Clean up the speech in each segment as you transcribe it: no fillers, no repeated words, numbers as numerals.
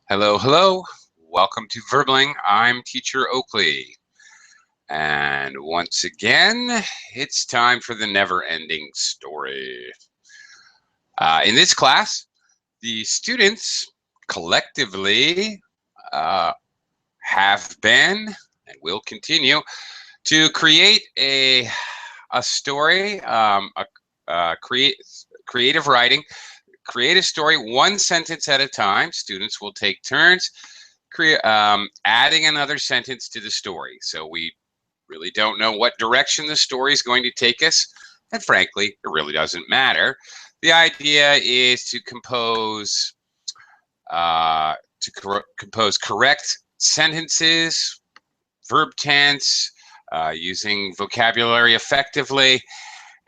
Hello, hello. Welcome to Verbling. I'm Teacher Oakley. And once again, it's time for the never ending story. In this class, the students collectively uh, have been and will continue to create a story, creative writing, create a story one sentence at a time. Students will take turns adding another sentence to the story. So we really don't know what direction the story is going to take us, and frankly, it really doesn't matter. The idea is to compose correct sentences, verb tense, using vocabulary effectively,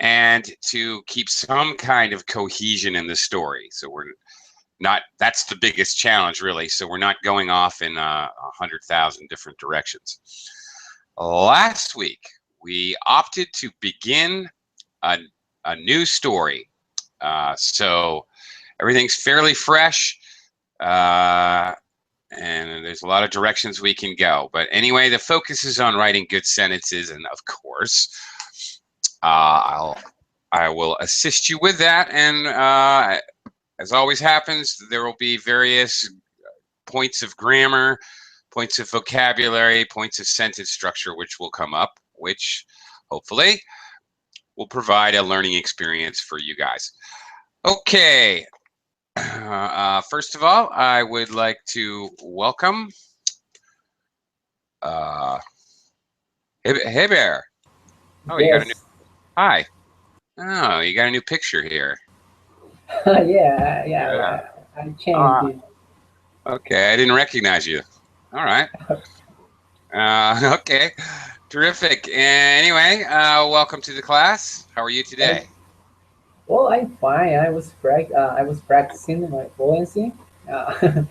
and to keep some kind of cohesion in the story. So we're not, that's the biggest challenge, really. So we're not going off in 100,000 different directions. Last week, we opted to begin a new story. So everything's fairly fresh, and there's a lot of directions we can go. But anyway, the focus is on writing good sentences, and of course, I will assist you with that. And as always happens, there will be various points of grammar, points of vocabulary, points of sentence structure which will come up, which hopefully will provide a learning experience for you guys. Okay. First of all, I would like to welcome Hey Bear. Oh, you got a new Yes. hi. Oh, you got a new picture here. Yeah, yeah, Yeah. yeah. I changed Uh, it. okay, I didn't recognize you. All right. Okay. Terrific. Anyway, welcome to the class. How are you Thank. today? Well, I'm fine. I was practicing my fluency uh,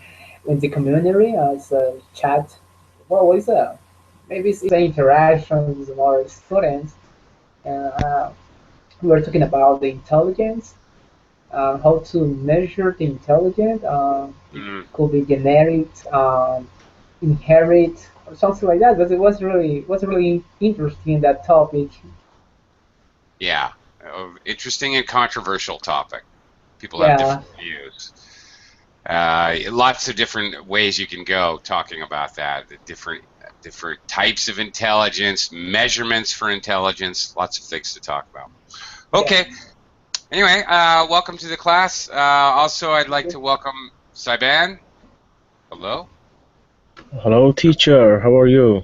in the community as a chat. Well, it's a maybe it's an interaction with more students. Uh, we were talking about the intelligence, how to measure the intelligence. It Mm, could be generic, inherit, or something like that. But it was really interesting that topic. yeah. Interesting and controversial topic. People have Yeah, different views. Lots of different ways you can go talking about that. The different types of intelligence, measurements for intelligence. Lots of things to talk about. yeah. Okay. Anyway, welcome to the class. Also, I'd like to welcome Saiban. Hello. Hello, teacher. How are you?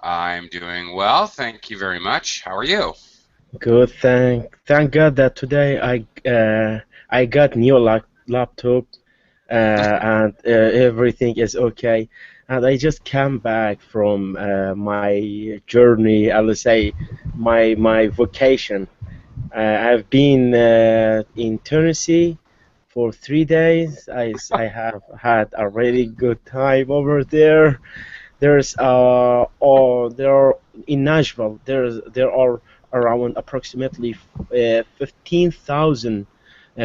I'm doing well. Thank you very much. How are you? Good. Thank God that today I got new laptop and everything is okay. And I just came back from my journey. I'll say my vacation. I've been in Tennessee for 3 days. I have had a really good time over there. There are in Nashville. There are around approximately 15,000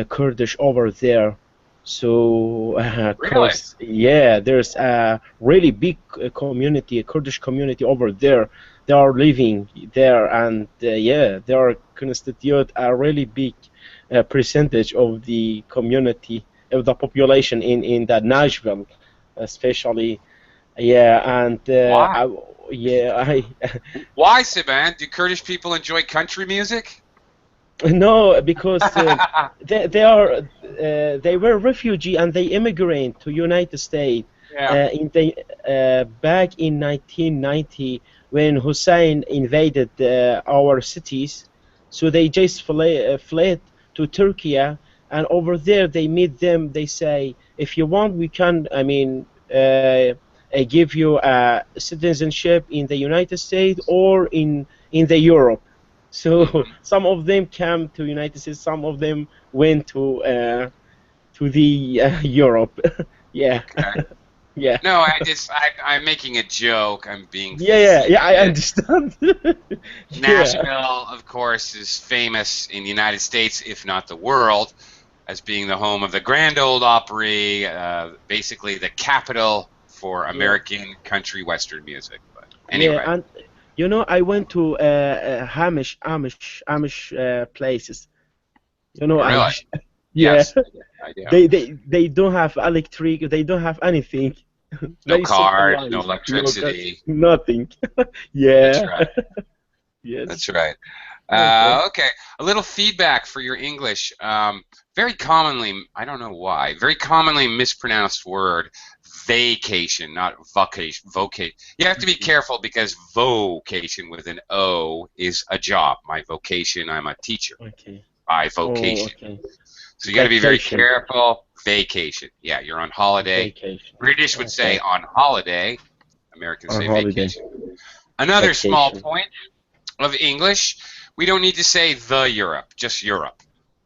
Kurdish over there. So, Really? cause yeah, there's a really big community, a Kurdish community over there. They are living there, and yeah, they are constitute a really big percentage of the community of the population in that Nashville, especially. Yeah, and Why? I Why, Saiban? Do Kurdish people enjoy country music? no, because they were refugee and they immigrate to United States Yeah. in the back in 1990 when Hussein invaded our cities. So they just fled to Turkey, and over there they meet them. They say, if you want, we can. I mean. Give you citizenship in the United States or in the Europe. So Hmm. some of them came to United States, some of them went to the Europe. Yeah, Okay. yeah, No, I'm making a joke. I'm being yeah. I facetious. understand. Yeah, Nashville, of course, is famous in the United States, if not the world, as being the home of the Grand Ole Opry, basically the capital for American country western music. But anyway. Yeah, and you know, I went to Amish places. You know, Really? Amish. Yeah, Yes, I do. they don't have electric. They don't have anything. No Very cars, civilized. no electricity. Nothing. Yeah. That's right. Yes. That's right. Okay. Okay, a little feedback for your English. Very commonly, I don't know why, very commonly mispronounced word, vacation, not vocation. You have to be careful because vocation with an O is a job. My vocation, I'm a teacher. Okay. By Oh, vocation. okay. So you got to be very Vacation. careful. Vacation. Yeah, you're on holiday. Vacation. British would say Okay. on holiday. Americans On say holiday. vacation. Another small Vacation. point of English, we don't need to say the Europe, just Europe.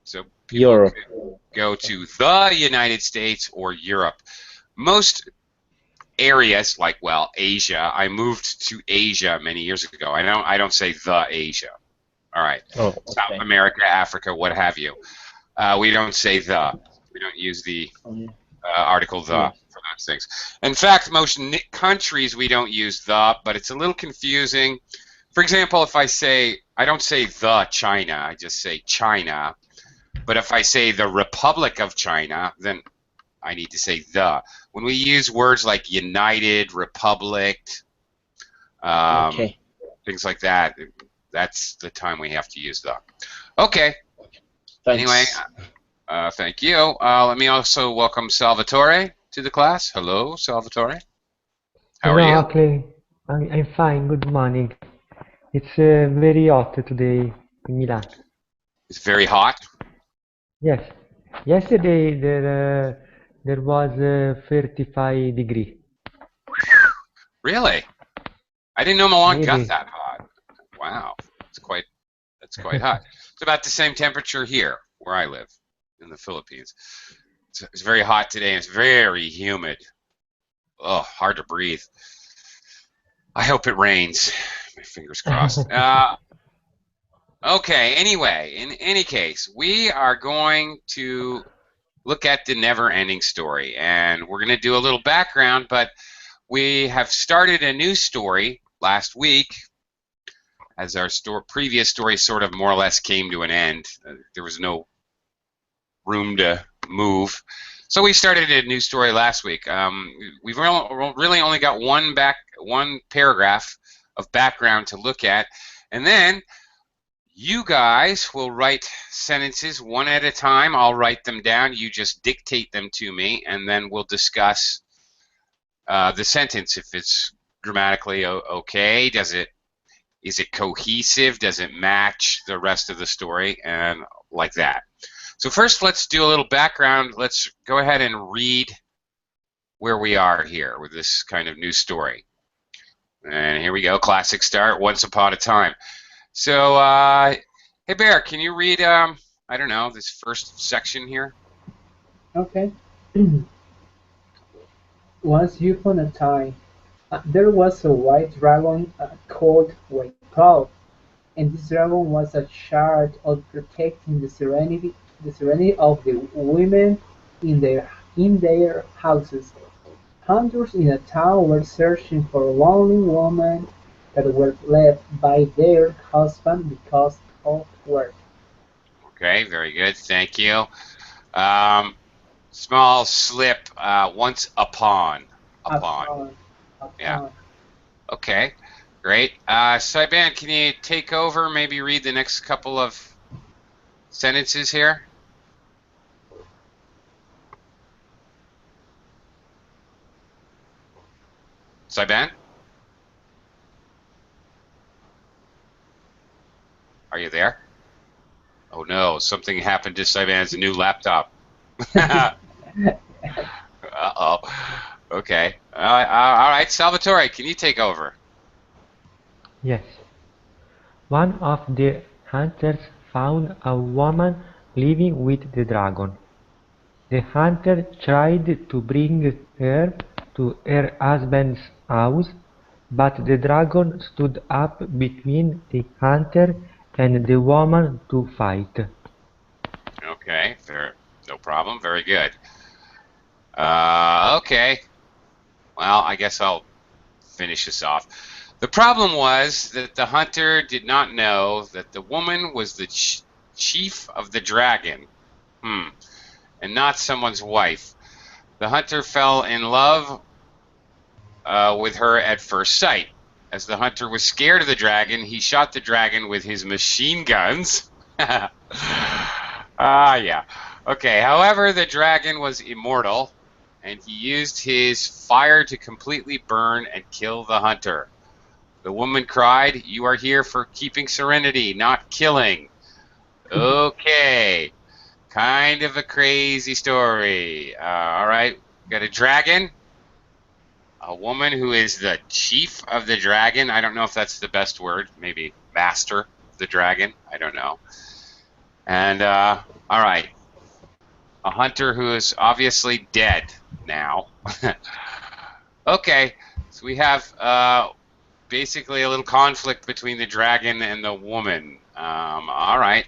So people Europe. could go to the United States or Europe. Most areas, like, well, Asia, I moved to Asia many years ago. I don't say the Asia. All right. Oh, South okay. America, Africa, what have you. We don't say the. We don't use the article the Yeah. for those things. In fact, most countries we don't use the, but it's a little confusing. For example, if I don't say the China, I just say China. But if I say the Republic of China, then I need to say the. When we use words like United, Republic, Okay. things like that, that's the time we have to use the. Okay. Thanks. Anyway, thank you. Let me also welcome Salvatore to the class. Hello, Salvatore. How are Hello, you? Oakley. I'm fine. Good morning. It's very hot today in Milan. It's very hot. Yes. Yesterday there was 35 degree. Really? I didn't know Milan got Maybe. that hot. Wow, that's quite hot. It's about the same temperature here, where I live, in the Philippines. It's very hot today, and it's very humid. Oh, hard to breathe. I hope it rains. My fingers crossed. Okay, anyway, in any case, we are going to look at the never-ending story, and we're going to do a little background, but we have started a new story last week as our previous story sort of more or less came to an end. There was no room to move. So we started a new story last week. We've really only got one paragraph of background to look at, and then you guys will write sentences one at a time. I'll write them down. You just dictate them to me, and then we'll discuss the sentence, if it's grammatically okay. Is it cohesive? Does it match the rest of the story? And like that. So first, let's do a little background. Let's go ahead and read where we are here with this kind of new story. And here we go. Classic start. Once upon a time. So, hey Bear, can you read, I don't know, this first section here? Okay. Once upon a time, there was a white dragon called White Cloud, and this dragon was a charge of protecting the serenity of the women in their houses. Hunters in a town were searching for lonely women that were left by their husband because of work. Okay, very good. Thank you. Small slip. Once upon. Upon. Yeah. Okay. Great. Saiban, can you take over? Maybe read the next couple of sentences here. Saiban? Are you there? Oh no, something happened to Saiban's new laptop. Uh-oh. Okay. All right, Salvatore, can you take over? Yes. One of the hunters found a woman living with the dragon. The hunter tried to bring her to her husband's house, but the dragon stood up between the hunter and the woman to fight. Okay, No problem. Very good. Okay. Well, I guess I'll finish this off. The problem was that the hunter did not know that the woman was the chief of the dragon, and not someone's wife. The hunter fell in love with her at first sight. As the hunter was scared of the dragon, he shot the dragon with his machine guns. Yeah. Okay, however, the dragon was immortal, and he used his fire to completely burn and kill the hunter. The woman cried, "You are here for keeping serenity, not killing." Okay. Kind of a crazy story. All right, got a dragon, a woman who is the chief of the dragon. I don't know if that's the best word. Maybe master of the dragon. I don't know. And, all right, a hunter who is obviously dead now. Okay, so we have basically a little conflict between the dragon and the woman. All right.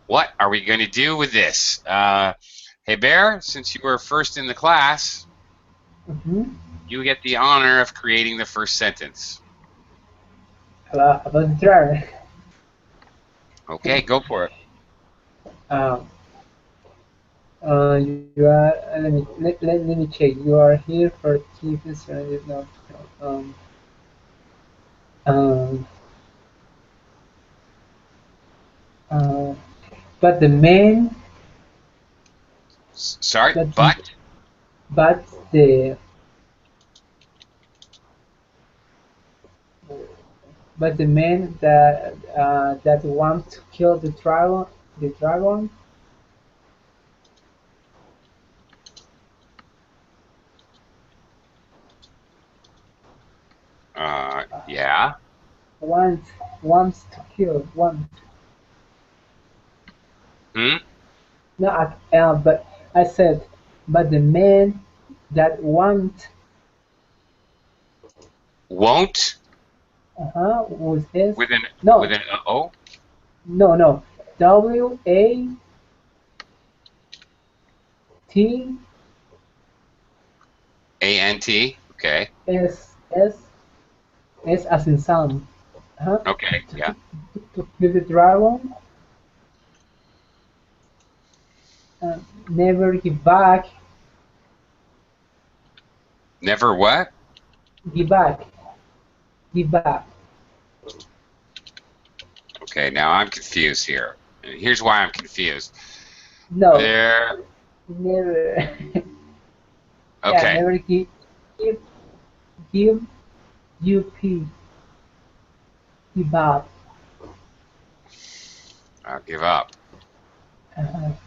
What are we going to do with this? Hey, Bear, since you were first in the class, you get the honor of creating the first sentence. About the dragon. Okay, go for it. You are. Let me check. You are here for keeping serenity, not but the man. Sorry, But the but the man that wants to kill the dragon. Yeah. Wants to kill one. No, but I said, but the man that won't. Was S. With an O. No. WAT. ANT. Okay. S as in Sam. Okay. Yeah. To kill the dragon. Never give back. Never what? Give back. Okay, now I'm confused here. And here's why I'm confused. No. There. Never. Okay. Yeah, never give UP. Give up. I'll give up.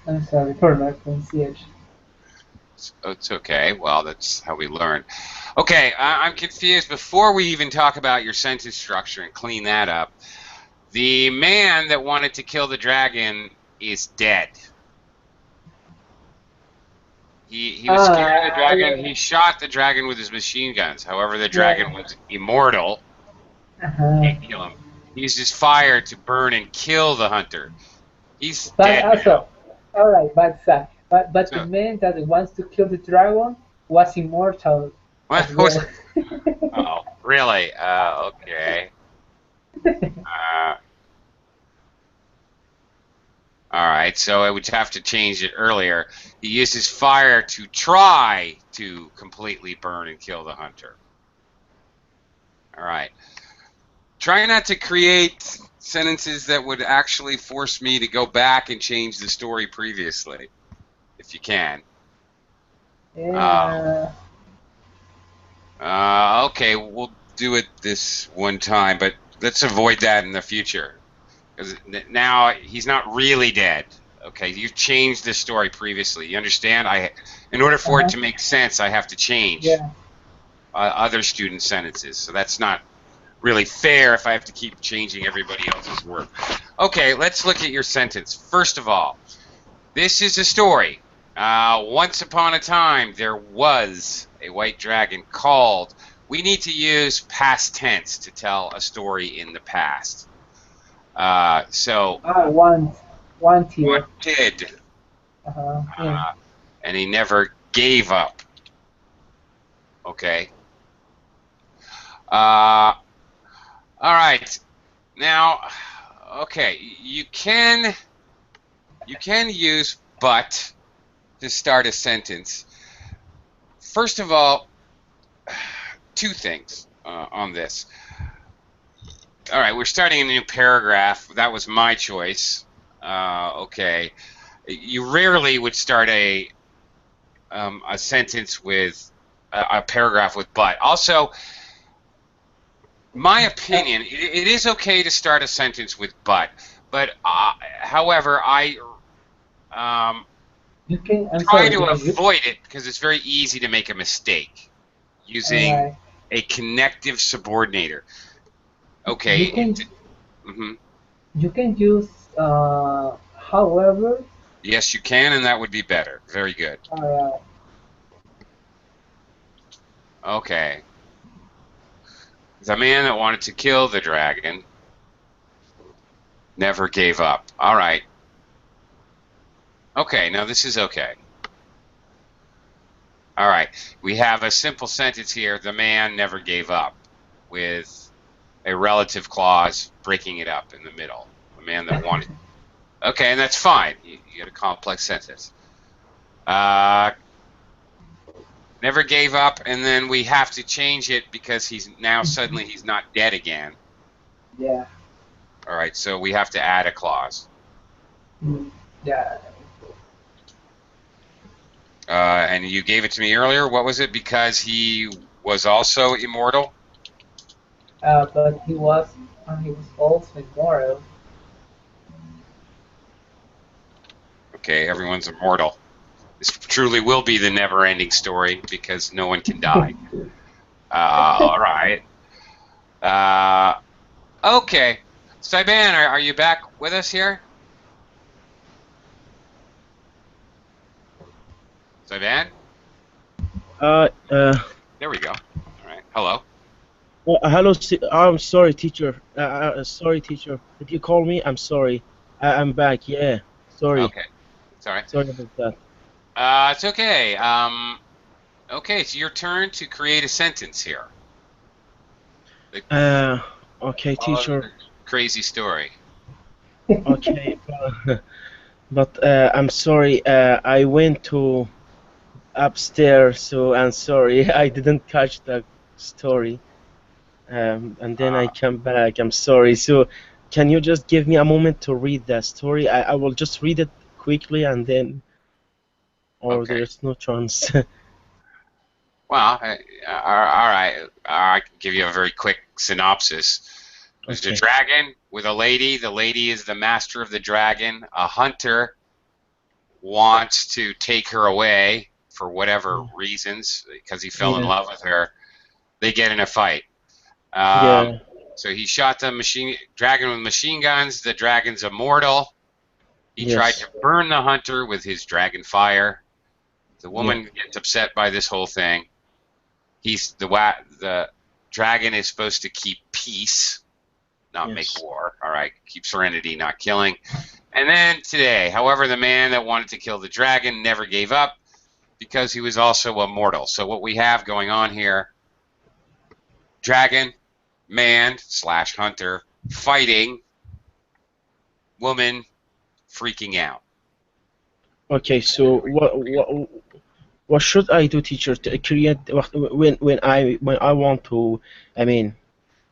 I'm sorry for my pronunciation. It's okay. Well, that's how we learn. Okay, I'm confused. Before we even talk about your sentence structure and clean that up, the man that wanted to kill the dragon is dead. He was scared of the dragon. He shot the dragon with his machine guns. However, the dragon was immortal. Can't kill him. He used his fire to burn and kill the hunter. He's dead now. All right, but the man that wants to kill the dragon was immortal. What? Well. Oh, really? Okay. All right, so I would have to change it earlier. He used his fire to try to completely burn and kill the hunter. All right. Try not to create sentences that would actually force me to go back and change the story previously, if you can. Yeah. Okay, we'll do it this one time, but let's avoid that in the future. Because now he's not really dead. Okay, you've changed the story previously. You understand? In order for it to make sense, I have to change other student sentences. So that's not really fair if I have to keep changing everybody else's work. Okay, let's look at your sentence. First of all, this is a story. Once upon a time, there was a white dragon called. We need to use past tense to tell a story in the past. Wanted. Yeah. And he never gave up. Okay. All right. Now, okay, you can use but to start a sentence. First of all, two things on this. All right, we're starting a new paragraph. That was my choice. Okay. You rarely would start a sentence with a paragraph with but. Also, my opinion, it is okay to start a sentence with but however, I You can. I'm try sorry. to avoid it because it's very easy to make a mistake using Alright. a connective subordinator. You Okay. can. Mhm. You can use. However. Yes, you can, and that would be better. Very good. Alright. Okay. The man that wanted to kill the dragon never gave up. All right. Okay, now this is okay. All right. We have a simple sentence here. The man never gave up with a relative clause breaking it up in the middle. The man that wanted. Okay, and that's fine. You get a complex sentence. Never gave up, and then we have to change it because he's now suddenly he's not dead again. Yeah. All right, so we have to add a clause. Yeah. And you gave it to me earlier. What was it? Because he was also immortal? But he was also immortal. Okay, everyone's immortal. This truly will be the never-ending story because no one can die. All right. Okay. Saiban, are you back with us here? Saiban? There we go. All right. Hello. Hello. I'm sorry, teacher. Sorry, teacher. Did you call me? I'm sorry. I'm back. Yeah. Sorry. Okay. Sorry. Sorry about that. It's okay. Okay, it's your turn to create a sentence here. Okay, Follow teacher. the crazy story. Okay, but I'm sorry. I went to upstairs, so I'm sorry. I didn't catch the story. And then I come back. I'm sorry. So, can you just give me a moment to read the story? I will just read it quickly and then, or Okay. there's no chance. Well, all right. I can give you a very quick synopsis. There's a Okay. dragon with a lady. The lady is the master of the dragon. A hunter wants to take her away for whatever reasons because he fell in Yeah. love with her. They get in a fight. Yeah. So he shot the dragon with machine guns. The dragon's immortal. He tried to Yes. burn the hunter with his dragon fire. The Yeah. woman gets upset by this whole thing. The dragon is supposed to keep peace, not Yes. make war. All right, keep serenity, not killing. And then today, however, the man that wanted to kill the dragon never gave up because he was also immortal. So what we have going on here: dragon, man / hunter fighting, woman freaking out. Okay. So what should I do, teacher, to create when I want to? I mean,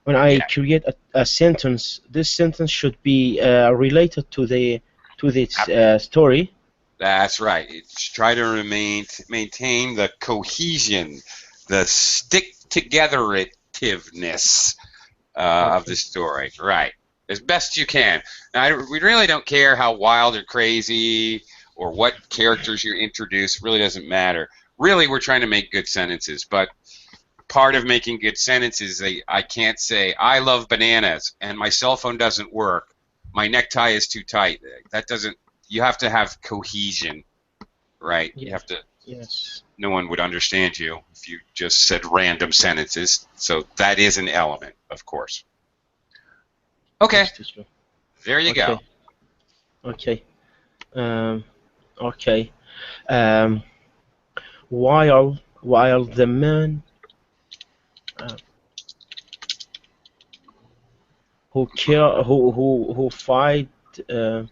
when I Yeah. create a sentence, this sentence should be related to this story. That's right. It's try to maintain the cohesion, the stick-togetherness of the story. Right, as best you can. Now, we really don't care how wild or crazy or what characters you introduce. It really doesn't matter. Really, we're trying to make good sentences, but part of making good sentences, I can't say, I love bananas, and my cell phone doesn't work. My necktie is too tight. That doesn't. You have to have cohesion, right? You have to. Yes. No one would understand you if you just said random sentences. So that is an element, of course. Okay, Yes, teacher. there you go. Okay. Okay. Okay. Um, while the man uh, who fight uh,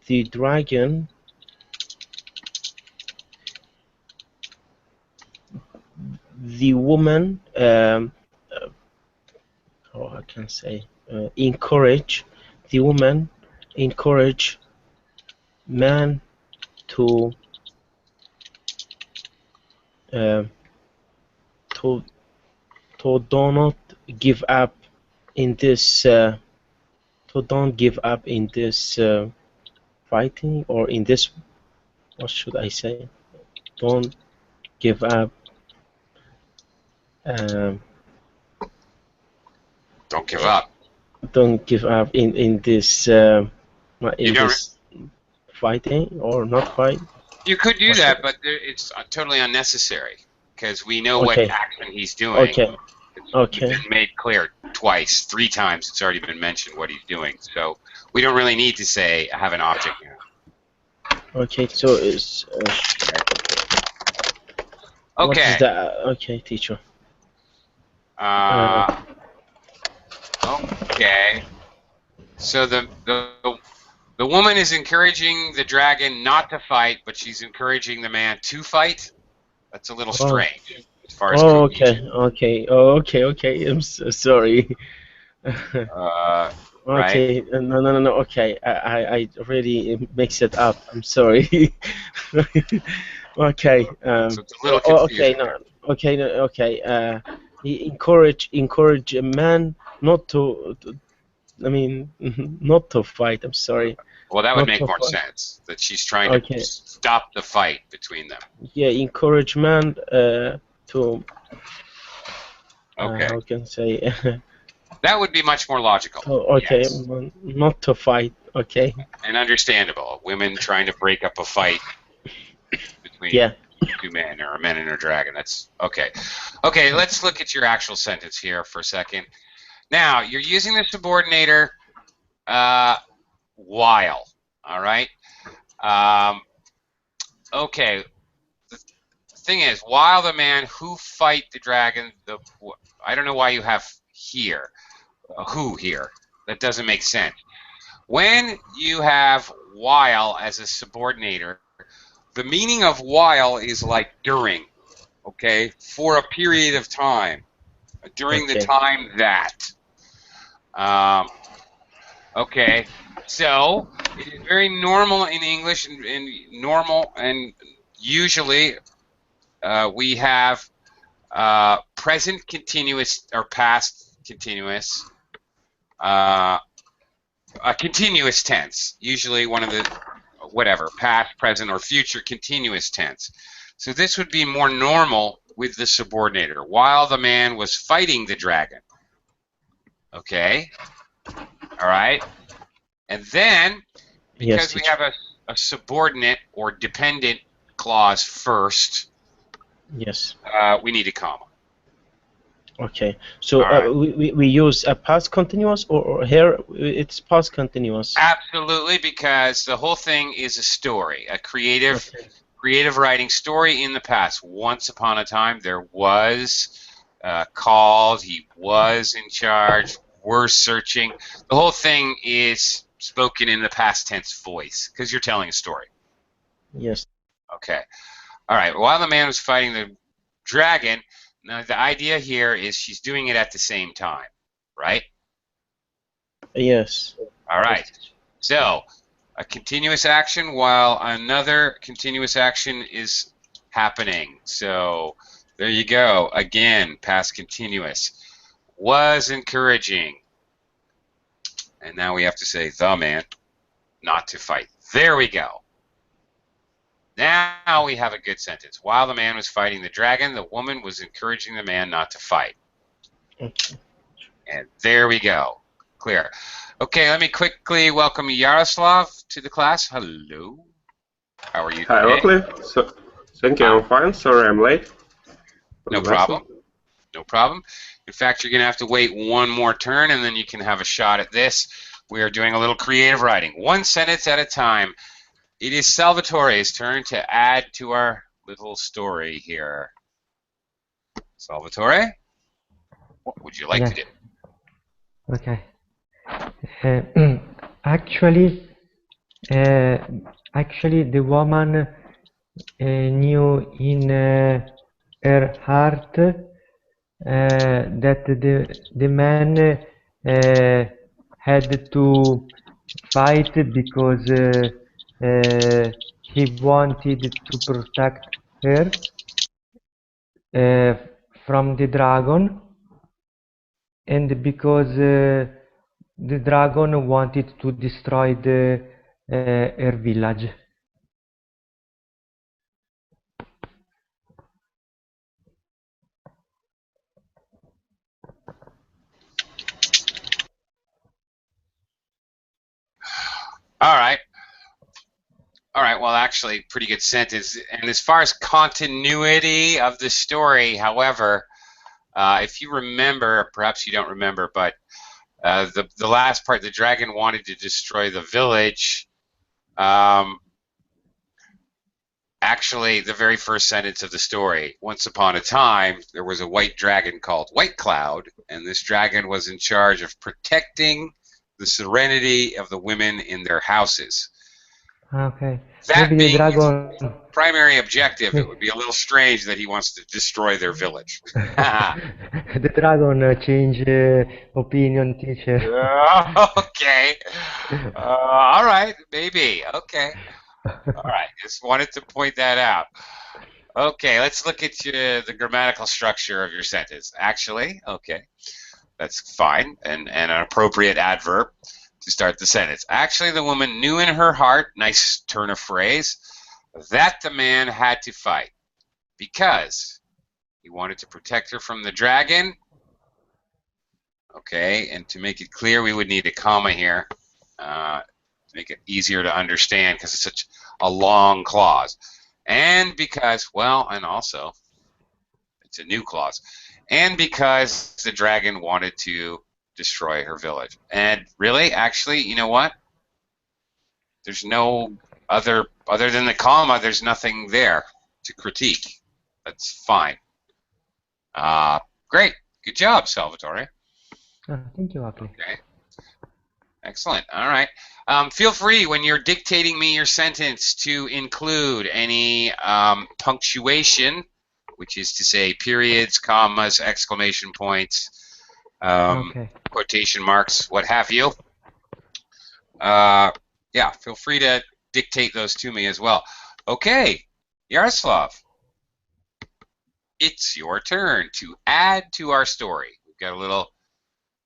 the dragon, the woman, how I can say, encourage the woman, encourage man to uh, to do not give up in this to don't give up in this fighting, or in this, what should I say, don't give up, um, Don't give up. don't give up in this You in don't. this fighting, or not fight. You could do What that, should- but it's totally unnecessary because we know what Okay. action he's doing. Okay. It's Okay. been made clear twice, 3 times. It's already been mentioned what he's doing. So we don't really need to say I have an object now. Okay, so it's what Okay. is that? Okay, teacher. Okay. So the woman is encouraging the dragon not to fight, but she's encouraging the man to fight. That's a little strange as far as Oh, cohesion. okay. Oh, okay. I'm so sorry. Right. Okay, no. Okay, I really mix it up. I'm sorry. Okay. So it's a little Okay. confusing. No. Okay. No, okay. He encourage a man not to. I mean, not to fight. I'm sorry. Well, that would Not make to more fight. sense. That she's trying Okay. to stop the fight between them. Yeah, encourage man to. Okay. How can I say? That would be much more logical. Oh, okay, Yes. not to fight. Okay. And understandable. Women trying to break up a fight between Yeah. 2 men, or a man and a dragon. That's okay. Okay, let's look at your actual sentence here for a second. Now, you're using the subordinator while. All right. Okay. The thing is, while the man who fight the dragon, I don't know why you have here, who here. That doesn't make sense. When you have while as a subordinator, the meaning of while is like during, okay, for a period of time, during the Okay. time that. Okay, so it is very normal in English, and normal, and usually we have present continuous or past continuous, a continuous tense, usually one of the, whatever, past, present, or future continuous tense. So this would be more normal with the subordinator, while the man was fighting the dragon. Okay? All right? And then, because Yes, we teacher. have a subordinate or dependent clause first, Yes. we need a comma. Okay. So All right. we use a past continuous, or here it's past continuous. Absolutely, because the whole thing is a story, a creative writing story in the past. Once upon a time, there was called, he was in charge, we're searching. The whole thing is spoken in the past tense voice, because you're telling a story. Yes. Okay. All right. While the man was fighting the dragon, now the idea here is she's doing it at the same time, right? Yes. All right. So a continuous action while another continuous action is happening. So there you go. Again, past continuous. Was encouraging. And now we have to say the man not to fight. There we go. Now we have a good sentence. While the man was fighting the dragon, the woman was encouraging the man not to fight. Okay. And there we go. Clear. Okay, let me quickly welcome Yaroslav to the class. Hello. How are you Hi, today? Oakley. So, thank you. I'm fine. Sorry, I'm late. No problem. No problem. In fact, you're going to have to wait one more turn, and then you can have a shot at this. We are doing a little creative writing. One sentence at a time. it is Salvatore's turn to add to our little story here. Salvatore, what would you like to Yes. do? Okay. Actually, the woman knew in her heart that the man had to fight because he wanted to protect her from the dragon, and because the dragon wanted to destroy her village. All right. All right, well, actually, pretty good sentence. And as far as continuity of the story, however, if you remember, perhaps you don't remember, but the last part, the dragon wanted to destroy the village. Actually, the very first sentence of the story, once upon a time, there was a white dragon called White Cloud, and this dragon was in charge of protecting the serenity of the women in their houses. Okay. That Maybe the being his dragon. primary objective, it would be a little strange that he wants to destroy their village. The dragon change opinion, teacher. Okay. All right, maybe. Okay. All right. Just wanted to point that out. Okay, let's look at the grammatical structure of your sentence. Actually, okay, that's fine, and an appropriate adverb to start the sentence. Actually, the woman knew in her heart, nice turn of phrase, that the man had to fight because he wanted to protect her from the dragon. Okay, and to make it clear, we would need a comma here to make it easier to understand because it's such a long clause. And because, well, and also, it's a new clause. And because the dragon wanted to destroy her village. And really, actually, you know what? There's no other than the comma, there's nothing there to critique. That's fine. Great. Good job, Salvatore. Thank you, Akli. Okay. Excellent. All right. Feel free when you're dictating me your sentence to include any punctuation, which is to say periods, commas, exclamation points, Okay. quotation marks, what have you. Yeah, feel free to dictate those to me as well. Okay, Yaroslav, it's your turn to add to our story. We've got a little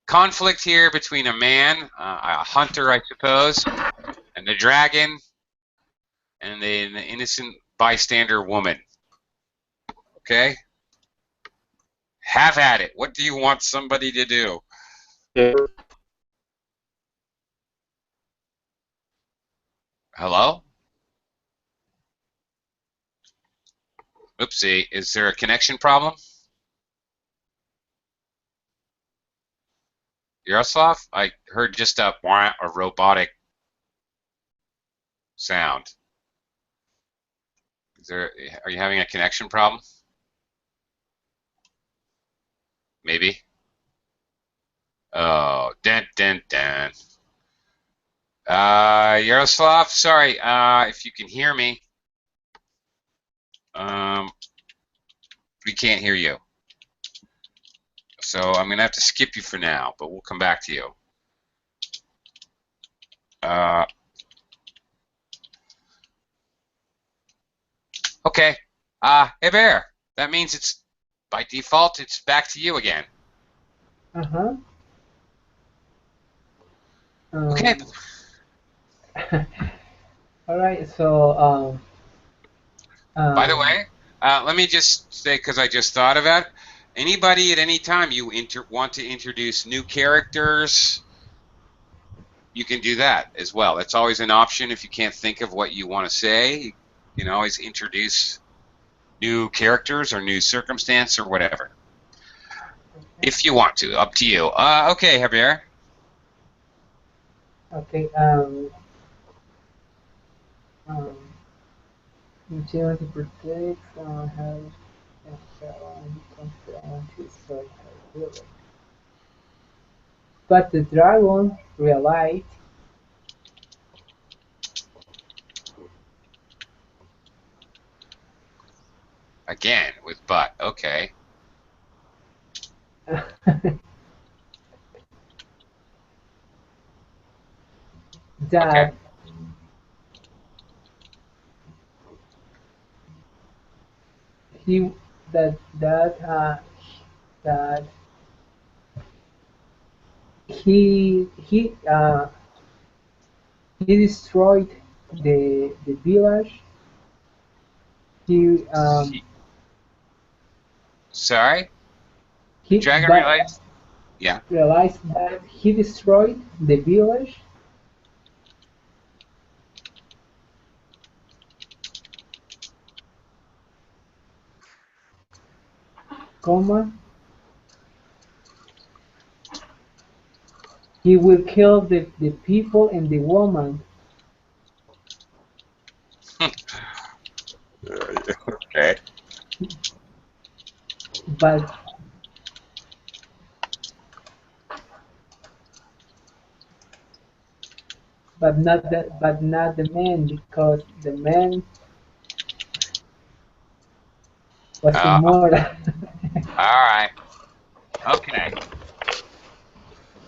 conflict here between a man, a hunter, I suppose, and a dragon, and an innocent bystander woman. Okay? Have at it. What do you want somebody to do? Yeah. Hello? Oopsie. Is there a connection problem? Yaroslav? I heard just a robotic sound. Are you having a connection problem? Maybe. Oh, dun dun dun. Yaroslav, sorry, if you can hear me. We can't hear you. So I'm going to have to skip you for now, but we'll come back to you. Okay. Hey, Bear, that means it's, by default, it's back to you again. Uh-huh. Okay. All right, so By the way, let me just say, because I just thought of it, anybody at any time you want to introduce new characters, you can do that as well. That's always an option. If you can't think of what you want to say, you can always introduce new characters or new circumstance or whatever. If you want to, up to you. Okay, Javier. okay, Um, Insurance protects health and so really. But the dragon realized Again with but. Okay. Okay. that he that that that he destroyed the village. He Sorry. he Dragon but realized. Yeah. realized that he destroyed the village, comma, he will kill the people and the woman, Okay. but but not the man because the man was All immortal. right. Okay.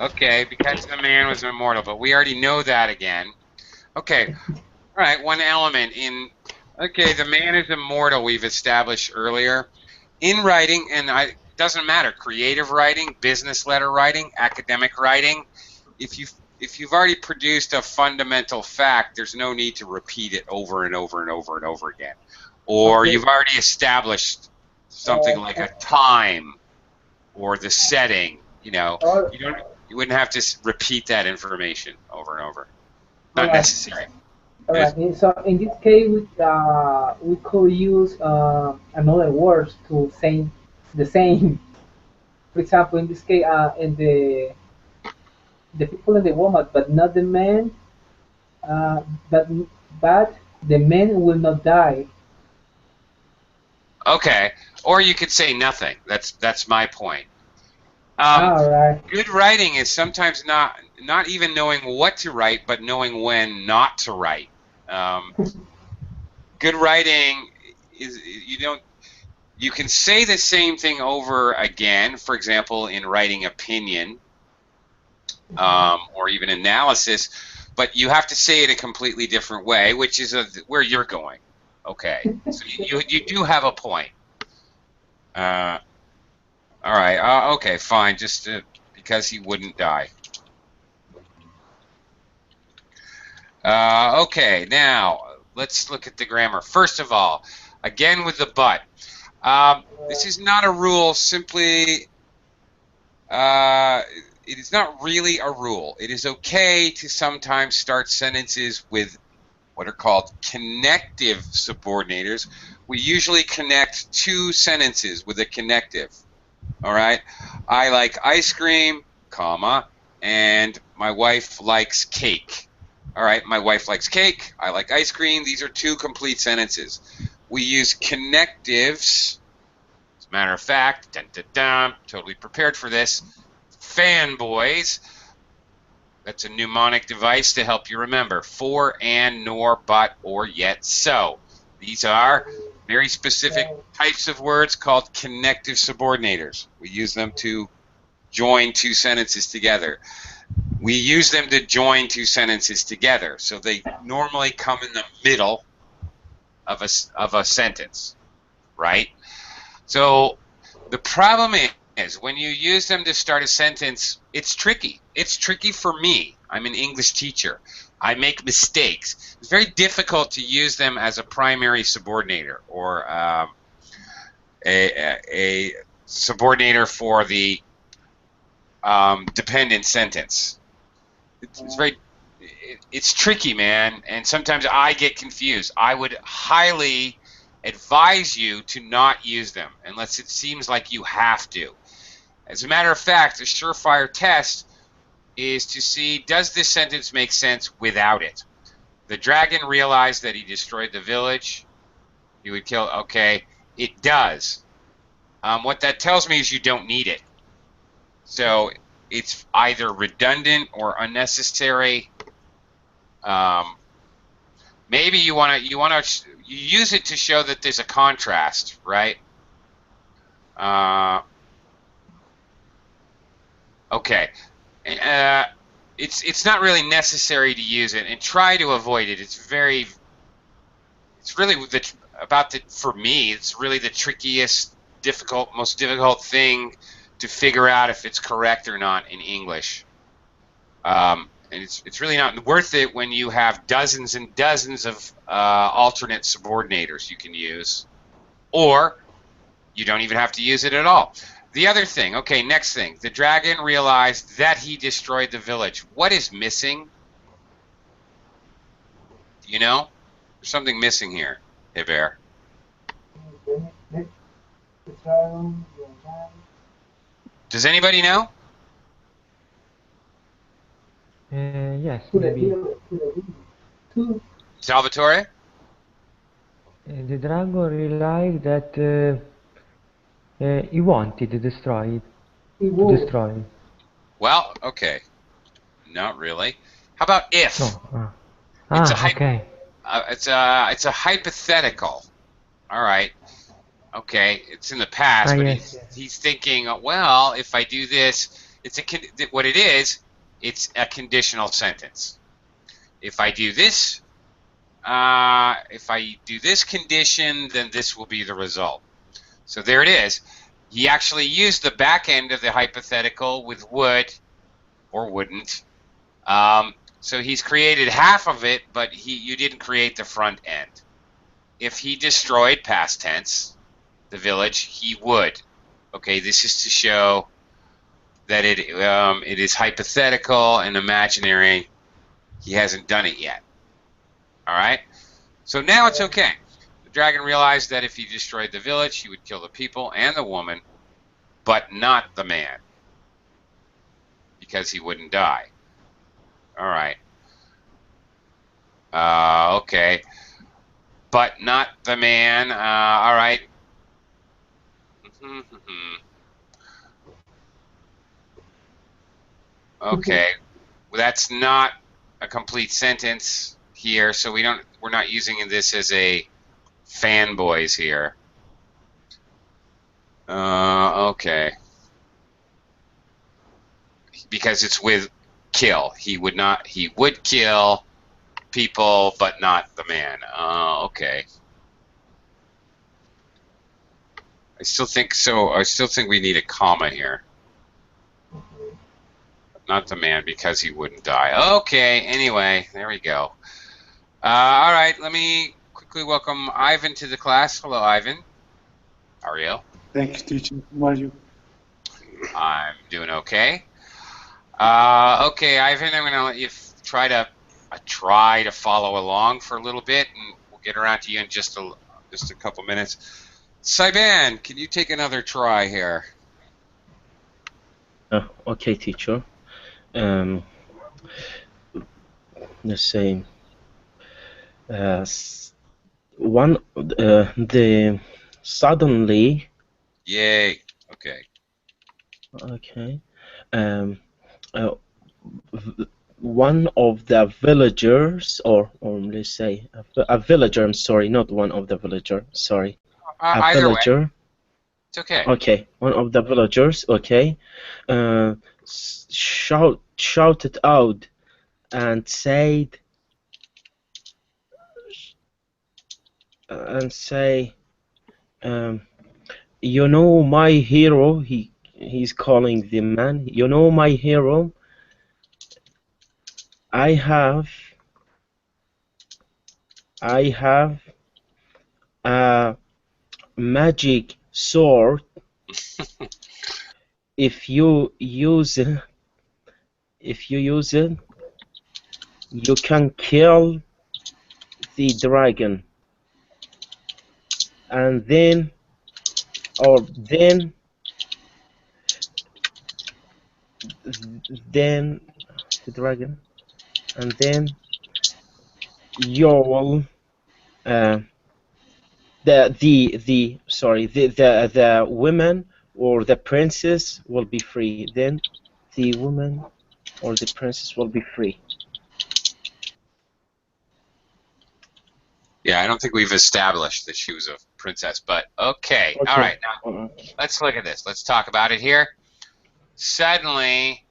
Okay, because the man was immortal, but we already know that again. Okay. All right, one element in. Okay, the man is immortal. We've established earlier in writing, and it doesn't matter. Creative writing, business letter writing, academic writing. If you've already produced a fundamental fact, there's no need to repeat it over and over and over and over again. Or Okay. you've already established something like a time or the setting. Or, You wouldn't have to repeat that information over and over. all Not right, necessary. all right. So in this case, we could use another words to say the same. For example, in this case, in the people and the woman, but not the man. Uh, but but the man will not die. Okay. Or you could say nothing. That's my point. All right. Good writing is sometimes not even knowing what to write, but knowing when not to write. Good writing is you can say the same thing over again. For example, in writing opinion or even analysis, but you have to say it a completely different way, which is where you're going. Okay, so you do have a point. All right. Okay, fine. Just because he wouldn't die. Okay, now let's look at the grammar. First of all, again with the but. This is not a rule. Simply, it is not really a rule. It is okay to sometimes start sentences with what are called connective subordinators. We usually connect two sentences with a connective. All right. I like ice cream, comma, and my wife likes cake. All right. My wife likes cake. I like ice cream. These are two complete sentences. We use connectives. As a matter of fact, dun, dun, dun, totally prepared for this. Fanboys. That's a mnemonic device to help you remember. For, and, nor, but, or, yet, so. These are very specific types of words called connective subordinators. We use them to join two sentences together. We use them to join two sentences together. So they normally come in the middle of a sentence, right? So the problem is when you use them to start a sentence, it's tricky. It's tricky for me. I'm an English teacher. I make mistakes. It's very difficult to use them as a primary subordinator or a subordinator for the dependent sentence. It's tricky, man, and sometimes I get confused. I would highly advise you to not use them unless it seems like you have to. As a matter of fact, a surefire test is to see, does this sentence make sense without it? The dragon realized that he destroyed the village. He would kill. Okay, it does. What that tells me is you don't need it. So it's either redundant or unnecessary. Maybe you use it to show that there's a contrast, right? Okay. It's not really necessary to use it, and try to avoid it. It's really for me, it's really the trickiest, most difficult thing to figure out if it's correct or not in English. And it's really not worth it when you have dozens and dozens of alternate subordinators you can use, or you don't even have to use it at all. The other thing, okay, next thing. The dragon realized that he destroyed the village. What is missing? Do you know? There's something missing here, Heber. Does anybody know? Yes, maybe. Salvatore? The dragon realized that he wanted to destroy it. Destroy it. Well, okay. Not really. How about if? No. It's Okay. It's a hypothetical. All right. Okay, it's in the past, but Yes. he's thinking, well, if I do this, what it is. It's a conditional sentence. If I do this condition, then this will be the result. So there it is. He actually used the back end of the hypothetical with would or wouldn't. So he's created half of it, but you didn't create the front end. If he destroyed, past tense, the village, he would. Okay, this is to show that it is hypothetical and imaginary. He hasn't done it yet. All right? So now it's okay. The dragon realized that if he destroyed the village, he would kill the people and the woman, but not the man, because he wouldn't die. All right. Okay. But not the man. All right. Okay. Well, that's not a complete sentence here, so we're not using this as a fanboys here. Okay. Because it's with kill. He would kill people, but not the man. Okay. I still think we need a comma here. Not the man, because he wouldn't die. Okay, anyway, there we go. All right, let me quickly welcome Ivan to the class. Hello, Ivan. How are you? Thank you, teacher. How are you? I'm doing okay. Okay, Ivan, I'm going to let you try to follow along for a little bit, and we'll get around to you in just a couple minutes. Saiban, can you take another try here? Okay, teacher. Let's say the suddenly. Yay. Okay. Okay. One of the villagers, or let's say a villager. I'm sorry, not one of the villager. Sorry. A Either villager. way. It's okay. Okay, one of the villagers. Okay. Shouted out and said you know my hero. He's calling the man. You know my hero. I have a magic sword. If you use it, you can kill the dragon, and then the dragon, and then you'll the woman or the princess will be free. Then the woman or the princess will be free. Yeah, I don't think we've established that she was a princess, but okay. All Okay. right, now let's look at this. Let's talk about it here. Suddenly,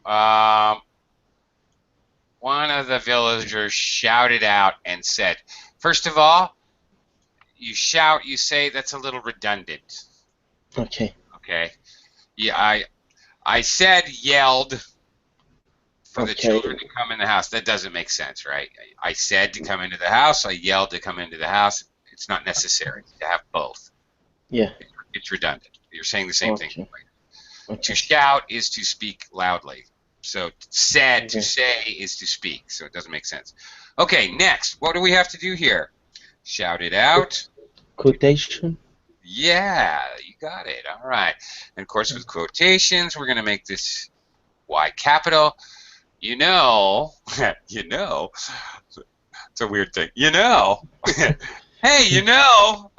one of the villagers shouted out and said, first of all, you say that's a little redundant. Okay. Okay. Yeah, I said yelled for the children to come in the house. That doesn't make sense, right? I said to come into the house. I yelled to come into the house. It's not necessary to have both. Yeah. It's redundant. You're saying the same thing. Okay. To shout is to speak loudly. So said to say is to speak. So it doesn't make sense. Okay, next. What do we have to do here? Shout it out. Quotation. Yeah, you got it. All right. And of course, with quotations, we're going to make this Y capital. You know, it's a weird thing. You know, hey, you know,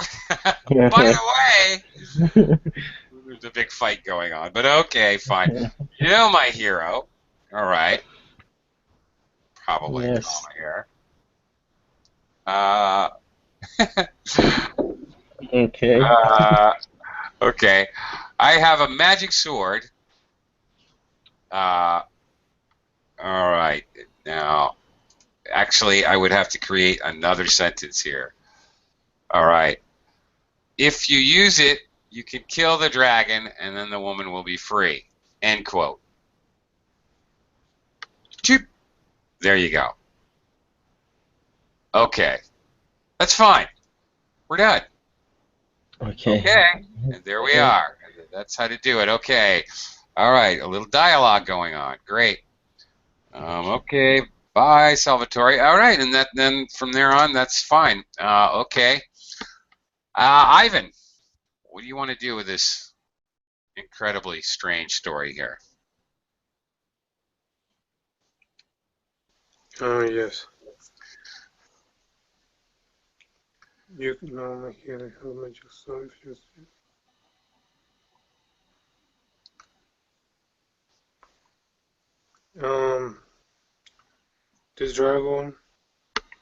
by the way, there's a big fight going on, but okay, fine. You know my hero. All right. Probably Yes. comma here. Okay. Okay. I have a magic sword. All right. Now, actually, I would have to create another sentence here. All right. If you use it, you can kill the dragon, and then the woman will be free. End quote. Choop. There you go. Okay. That's fine. We're done. Okay. Okay. And there we are. That's how to do it. Okay. All right. A little dialogue going on. Great. Okay. Bye, Salvatore. All right. And then from there on, that's fine. Okay. Ivan, what do you want to do with this incredibly strange story here? Yes. You know here I have magic sword. The dragon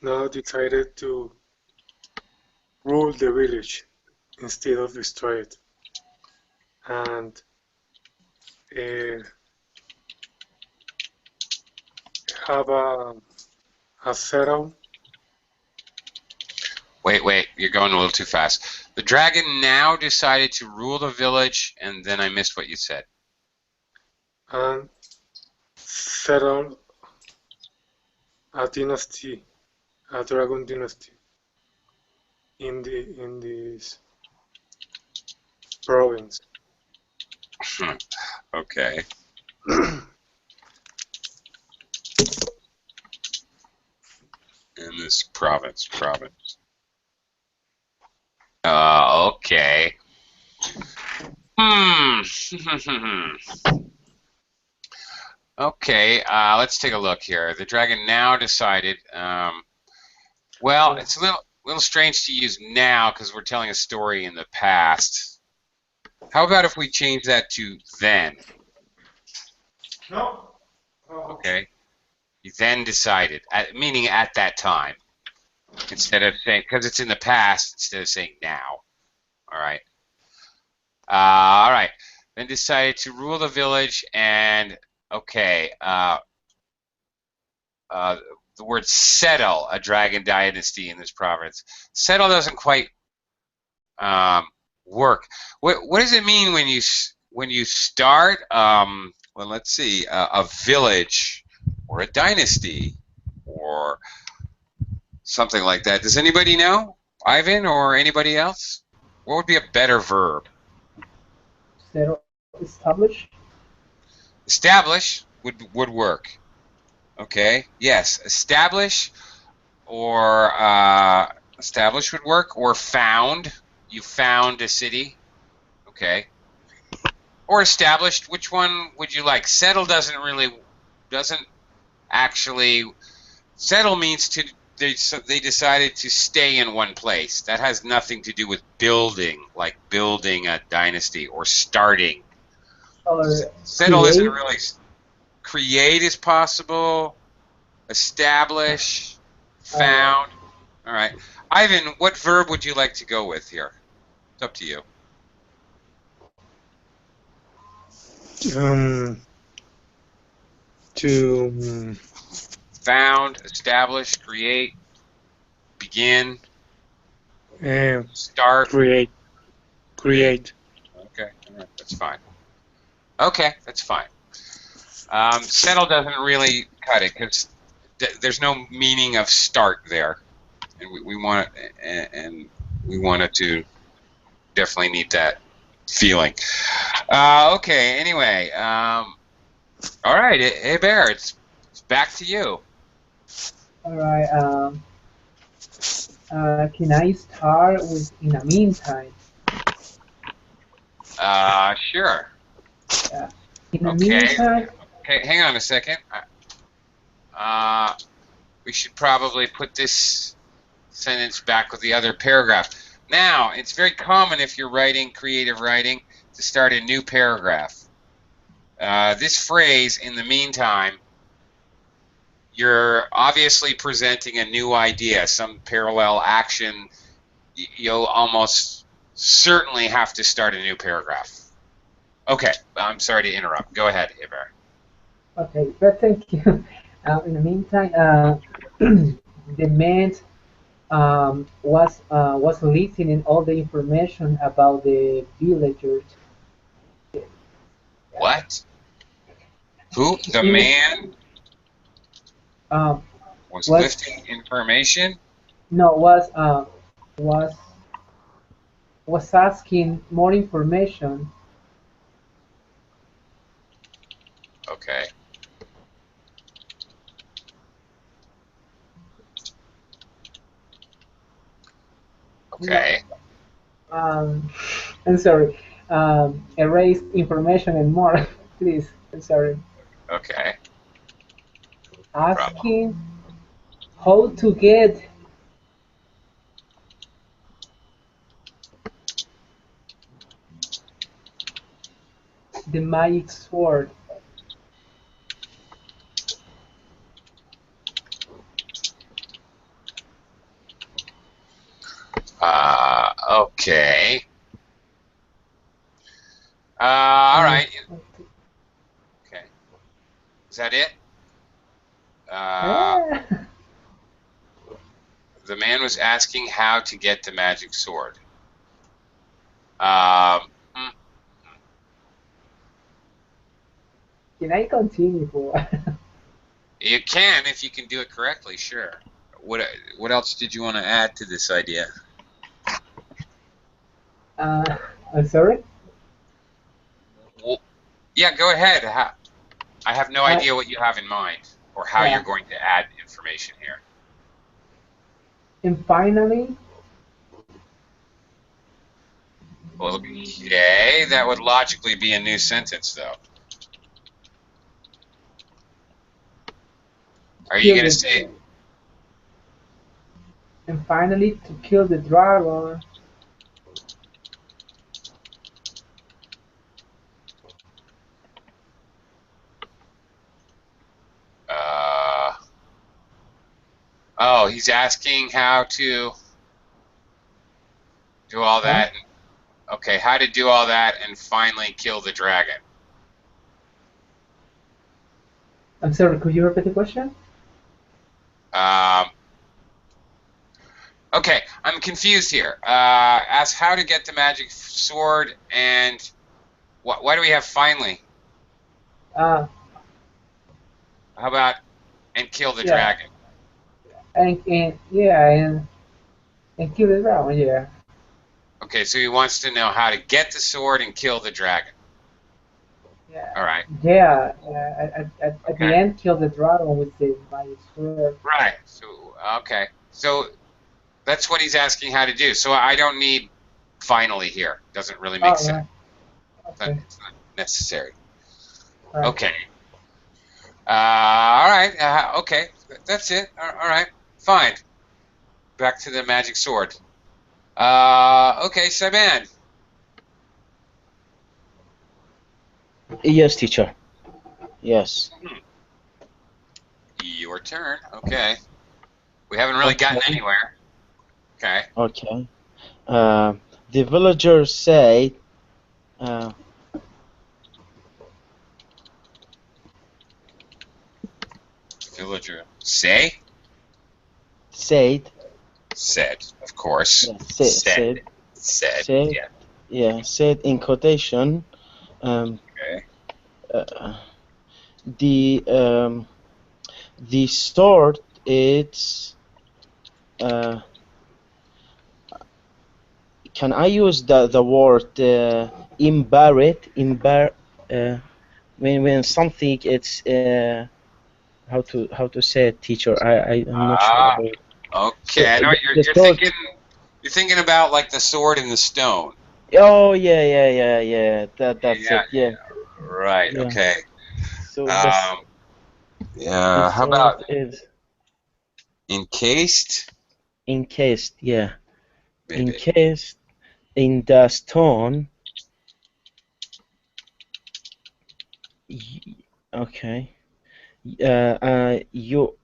now decided to rule the village instead of destroy it, and have a settle. Wait, you're going a little too fast. The dragon now decided to rule the village, and then I missed what you said. And settle a dynasty, a dragon dynasty, in this province. Okay. In this province. Okay. Okay, let's take a look here. The dragon now decided, well, it's a little strange to use now because we're telling a story in the past. How about if we change that to then? No. Okay. He then decided, meaning at that time, instead of saying, because it's in the past, instead of saying now. All right. All right. Then decided to rule the village, and okay. The word settle a dragon dynasty in this province. Settle doesn't quite work. What does it mean when you start? Well, let's see, a village or a dynasty or something like that. Does anybody know, Ivan or anybody else? What would be a better verb? Establish. Establish would work. Okay. Yes. Establish or establish would work, or found. You found a city. Okay. Or established. Which one would you like? Settle doesn't actually. Settle means they decided to stay in one place. That has nothing to do with building, like building a dynasty or starting. Or Settle isn't create. really. Create is possible. Establish. Found. All right. Ivan, what verb would you like to go with here? It's up to you. To Found, establish, create, begin, start. create. Okay, all right, that's fine. Okay, that's fine. Settle doesn't really cut it because there's no meaning of start there, and we want it, and we wanted to definitely need that feeling. Okay. Anyway, all right, Hébert, it's back to you. All right. Can I start with in the meantime? Sure. In the Okay. meantime, Okay, hang on a second. We should probably put this sentence back with the other paragraph. Now, it's very common if you're writing creative writing to start a new paragraph. This phrase, in the meantime, you're obviously presenting a new idea, some parallel action. You'll almost certainly have to start a new paragraph. Okay, I'm sorry to interrupt. Go ahead, Hébert. okay, but thank you. In the meantime, the man was listening all the information about the villagers. What? Who? The man Um, was What? lifting information? no, was asking more information. Okay. Okay. I'm sorry. Erase information and more, please. I'm sorry. Okay. Asking how to get the magic sword. Okay. All right. Okay. Is that it? Ah, The man was asking how to get the magic sword. Um, hmm, can I continue for? you can if you can do it correctly, sure. What else did you want to add to this idea? I'm sorry. Well, yeah, go ahead. I have no idea what you have in mind or how Yeah. you're going to add information here. And finally, Okay, that would logically be a new sentence, though. Are you going to say, and finally to kill the dragon. oh, he's asking how to do all that? Okay, how to do all that and finally kill the dragon. I'm sorry. Could you repeat the question? Okay, I'm confused here. Ask how to get the magic sword and why do we have finally? Uh, How about and kill the Yeah. dragon? and yeah, and kill the dragon. Yeah. Okay, so he wants to know how to get the sword and kill the dragon. Yeah. All right. Yeah. At the Okay. end, kill the dragon with the magic sword. Right. So okay. So that's what he's asking how to do. So I don't need finally here. Doesn't really make sense. Okay. It's not necessary. Right. Okay. All right. Okay. That's it. All right. Fine. back to the magic sword. Okay, Saiban. Yes, teacher. Yes. Your turn. Okay. We haven't really gotten Okay. anywhere. Okay. Okay. The villagers say, Villager. Say? said, Said, of course. yeah, Said. Said. said, Yeah. yeah, said in quotation, Okay. uh, the sword it's can I use the word when something it's how to say it, teacher? I'm not sure Ah. about. So Okay. I know what the you're sword. thinking. You're thinking about like the sword and the stone. Oh yeah. That's Yeah. it. Yeah, Right. yeah. Okay. So Um. the Yeah. How sword about is encased? encased. Yeah, Maybe. encased in the stone. Okay. You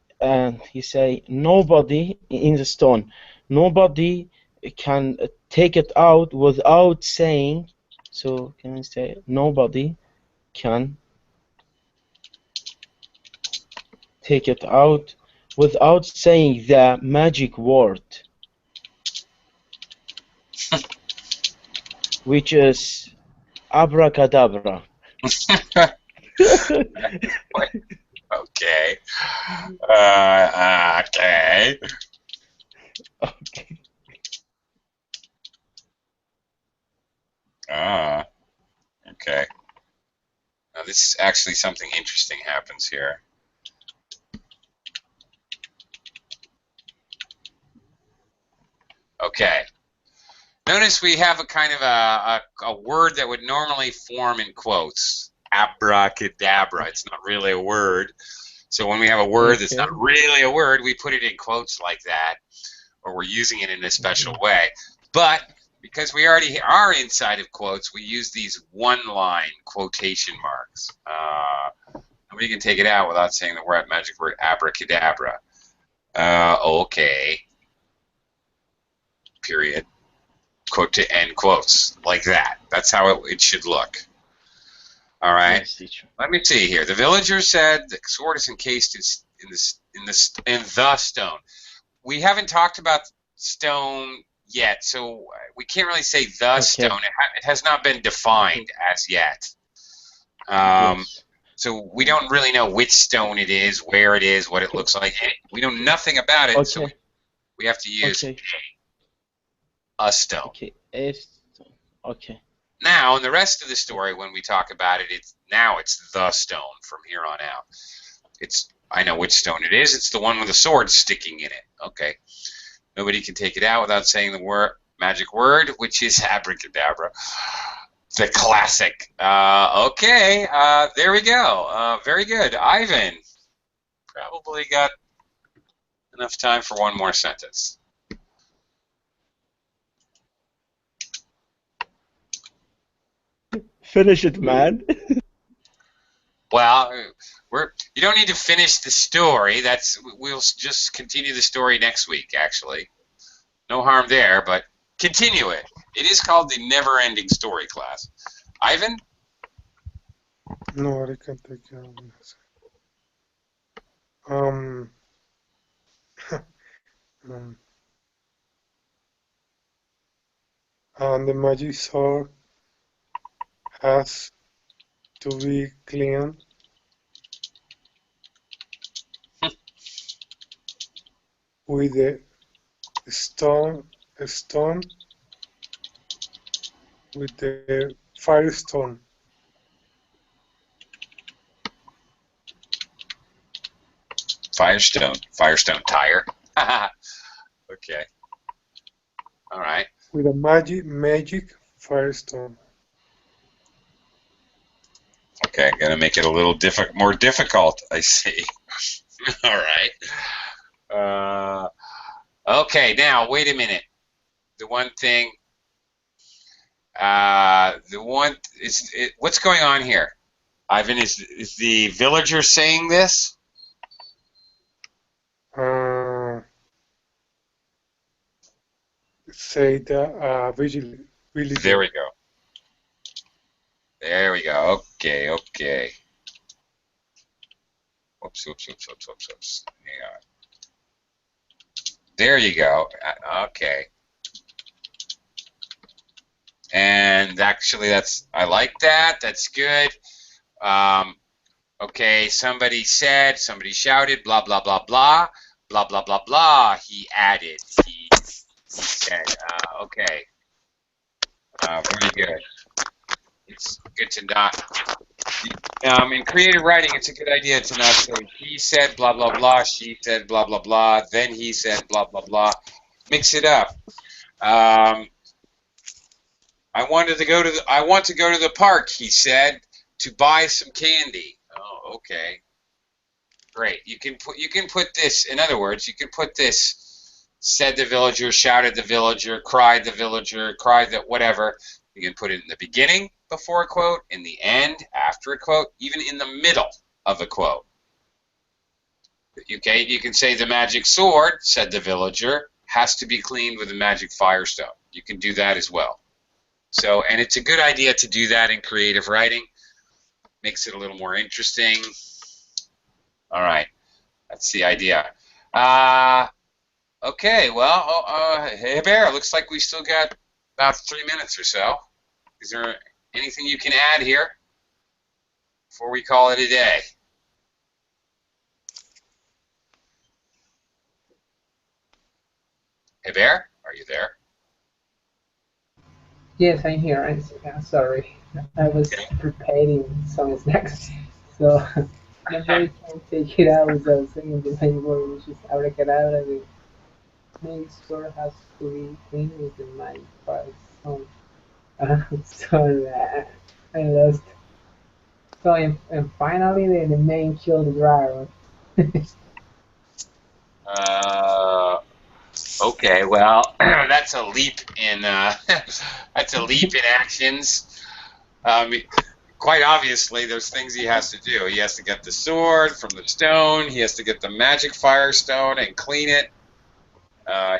he say nobody in the stone. Nobody can take it out without saying. So can I say nobody can take it out without saying the magic word, which is abracadabra. Okay. Okay. Okay. Ah. Okay. Now this is actually something interesting happens here. Okay. Notice we have a kind of a word that would normally form in quotes. Abracadabra. It's not really a word. So when we have a word that's not Okay. really a word, we put it in quotes like that, or we're using it in a special way. But because we already are inside of quotes, we use these one-line quotation marks. Nobody can take it out without saying the magic word abracadabra. Okay. Period. Quote to end quotes like that. That's how it should look. All right. Yes, teacher. Let me see here. The villager said the sword is encased in the stone. We haven't talked about stone yet, so we can't really say the Okay. stone. It has not been defined as yet. Yes. So we don't really know which stone it is, where it is, what it looks like. We know nothing about it, so Okay. we have to use Okay. a stone. Okay. Okay. Now, in the rest of the story, when we talk about it, it's the stone from here on out. I know which stone it is. It's the one with the sword sticking in it. Okay. Nobody can take it out without saying the magic word, which is abracadabra. The classic. Okay. There we go. Very good. Ivan probably got enough time for one more sentence. Finish it, man. Well, you don't need to finish the story. We'll just continue the story next week. Actually, no harm there. But continue it. It is called the never-ending story class. Ivan. No, I can take care of this. Um, and the magic sword has to be cleaned with the stone with the firestone. Firestone tire. Okay. All right. With a magic firestone. Okay, gonna make it a little more difficult. I see. All right. Okay, now wait a minute. The one thing, what's going on here? Ivan, is the villager saying this? Say the village. There we go. There we go. Okay, okay. Oops. Hang on. There you go. Okay. And actually, I like that. That's good. Okay, somebody shouted, blah, blah, blah, blah, blah, blah, blah, blah. He added. He said, okay. Very good. It's good to not. In creative writing, it's a good idea to not say he said blah blah blah, she said blah blah blah, then he said blah blah blah. Mix it up. I want to go to the park, he said, to buy some candy. Oh, okay. Great. You can put this. In other words, you can put this. Said the villager, shouted the villager, cried that whatever. You can put it in the beginning before a quote, in the end after a quote, even in the middle of a quote. Okay, you can say the magic sword, said the villager, has to be cleaned with a magic firestone. You can do that as well. So, and it's a good idea to do that in creative writing. Makes it a little more interesting. All right, that's the idea. Okay, well, hey Bear, looks like we still got about 3 minutes or so. Is there anything you can add here before we call it a day? Hey Bear, are you there? Yes, I'm here. I'm sorry. I was preparing some snacks, so nobody can take it out without saying the main word, which is abracadabra. The main store has to be clean with the magic fire stone. Sorry, I lost. So, and finally, the main killed the dragon. Okay, well, that's a leap in actions. Quite obviously, there's things he has to do. He has to get the sword from the stone. He has to get the magic firestone and clean it.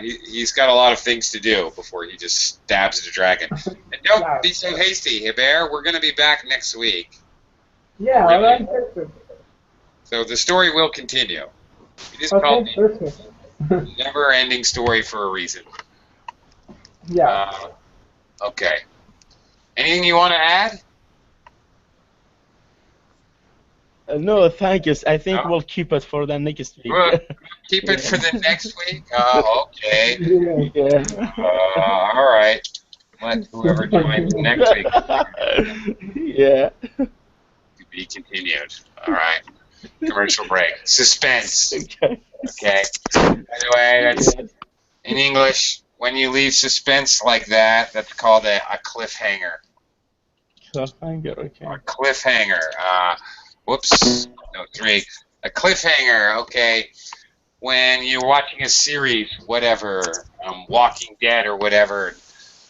He's got a lot of things to do before he just stabs the dragon. And don't be so hasty, Heber. We're going to be back next week. Yeah, all right. So the story will continue. It is Okay, called perfect. the Never-Ending Story for a reason. Yeah. Okay. Anything you want to add? No, thank you. I think No? we'll keep it for the next week. We'll keep it for the next week? Okay. Yeah. All right. Let whoever joins next week Yeah. to be continued. All right. Commercial break. Suspense. Okay. By the way, that's in English. When you leave suspense like that, that's called a cliffhanger. Cliffhanger, okay. Or cliffhanger. Whoops. No, 3. A cliffhanger. Okay. When you're watching a series, whatever, Walking Dead or whatever,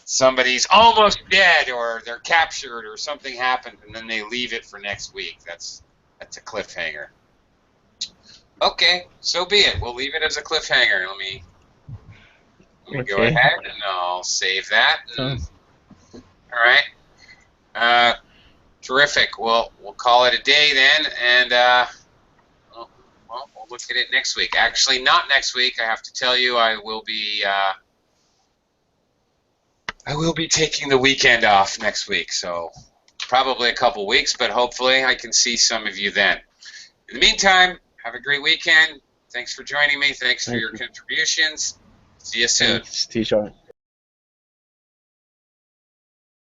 somebody's almost dead or they're captured or something happens and then they leave it for next week. That's a cliffhanger. Okay, so be it. We'll leave it as a cliffhanger. Let me go ahead and I'll save that. And, all right. Terrific. We'll call it a day then, and well, we'll look at it next week. Actually, not next week. I have to tell you, I will be taking the weekend off next week, so probably a couple weeks, but hopefully I can see some of you then. In the meantime, have a great weekend. Thanks for joining me. Thanks for your contributions. See you soon. Thanks, teacher.